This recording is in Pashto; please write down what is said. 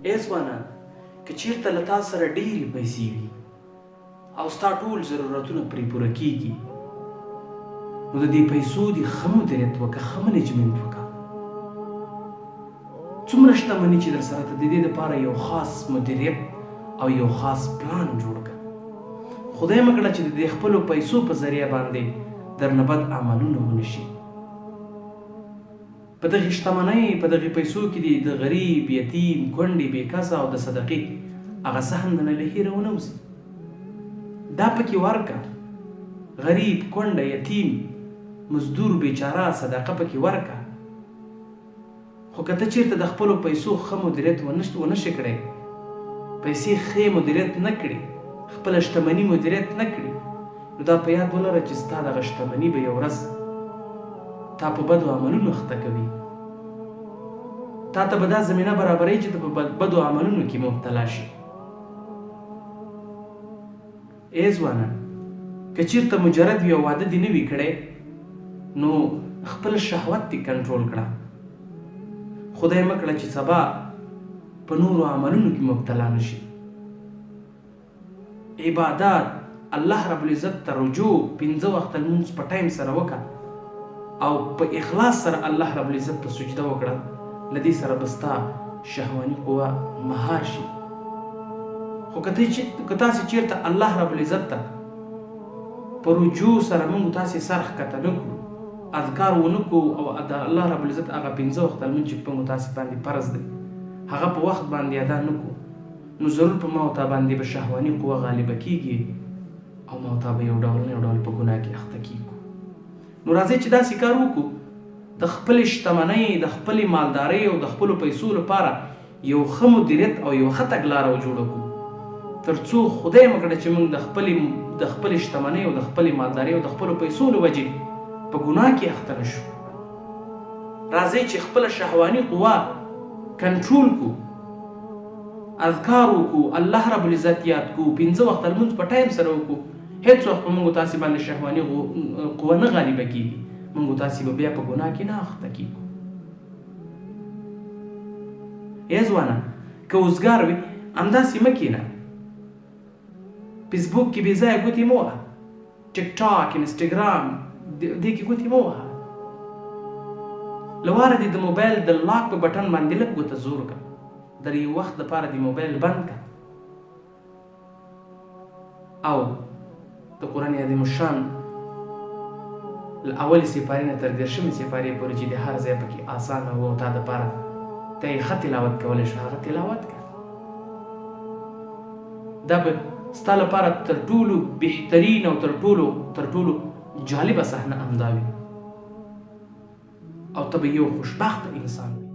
ای ځوانان، که چېرته له تا سره ډېرې پیسې وي او ستا ټول ضرورتونه پرې پوره کېږي، نو د دې پیسو دې ښه مدیریت وکړه، ښه منیجمنټ وکړه. څومره شتمني چې در سره ته د دې دپاره یو خاص مدیریت او یو خاص پلان جوړ کړه. خدای مه کړه چې د دې خپلو پیسو په ذریعه باندې درنه بد عملونه ونه شي. په دغې شتمنۍ، په دغې پیسو کې دې د غریب، یتیم، کونډې، بېکسه او د صدقې هغه سهم دنه له هیره ونه وځي. دا پکې ورکړه، غریب، کونډه، یتیم، مزدور، بیچاره، صدقه پکې ورکړه. خو که ته چېرته د خپلو پیسو ښه مدیریت ونه شي کړی، پیسې ښې مدیریت نه کړي، خپله شتمني مدیریت نه کړي، نو دا په یاد ولره چې ستا دغه شتمني به یو ورځ تا په بدو عملونو اخته کوي. تا ته به دا زمینه برابروي چې ته په بدو عملونو کې مبتلا شي. ای ځوانه، که چېرته مجرد یو واده دې نه وي کړی، نو خپل شهوت دې کنټرول کړه. خدای مه کړه چې سبا په نورو عملونو کې مبتلا نه شي. عبادات، الله رب العزت ته رجوع، 5 وخته لمونځ په ټایم سره وکړه او په اخلاص سره الله رب العزت ته سجده وکړه. له دې سره به ستا شهواني قوه مهار شي. خو که تاسې چېرته الله رب العزت ته په رجوع سره موږ تاسې سر ښکته نه کړو، اذکار ونه کړو او د الله رب العزت هغه 5 وخته لمونځ چې موږ تاسې باندې فرض دی هغه په وخت باندې ادا نه کړو، نو ضرور په ما او تا باندې به شهواني قوه غالبه کېږي او ما او تا به یو ډول نه یو ډول په ګناه کې اخته کېږو. نو راځئ چې داسې کار وکړو، د خپلې شتمنۍ، د خپلې مالدارۍ او د خپلو پیسو لپاره یو ښه مدیریت او یو ښه تګلاره وجوړه کړو، تر څو خدای مه کړه چې موږ د خپلې شتمنۍ او د خپلې مالدارۍ او د خپلو پیسو له وجې په ګناه کې اخته نه شو. راځئ چې خپله شهواني قوه کنټرول کړو، اذکار وکړو، الله رب العزت یاد کړو، 5 وخته لمونځ په ټایم سره وکړو. هېڅ وخت به موږ تاسې باندې شهواني قوه نه غالبه کېږي، موږ تاسې به بیا په ګناه کې نه اخته کېږو. ای ځوانه، که اوزګار وي همداسې مه کښېنه، فیسبوک کې بې ځایه ګوتې مه وهه، ټیک ټاک، انسټاګرام دې کې ګوتې مه وهه. له واره دې د موبایل د لاک په بټن باندې لږ ګوته زور کړه، در یو وخت دپاره دې موبایل بند کړه او د قرآن عظیم الشان له اولې سپارې نه تر 10مې سپارې پورې چې د هر ځای پکې اسانه و او تا دپاره ته یې ښه تلاوت کولی شو، هغه تلاوت کړه. دا به ستا لپاره تر ټولو بهترین او تر ټولو جالبه صحنه همدا وي او ته به یو خوشبخته انسان وي.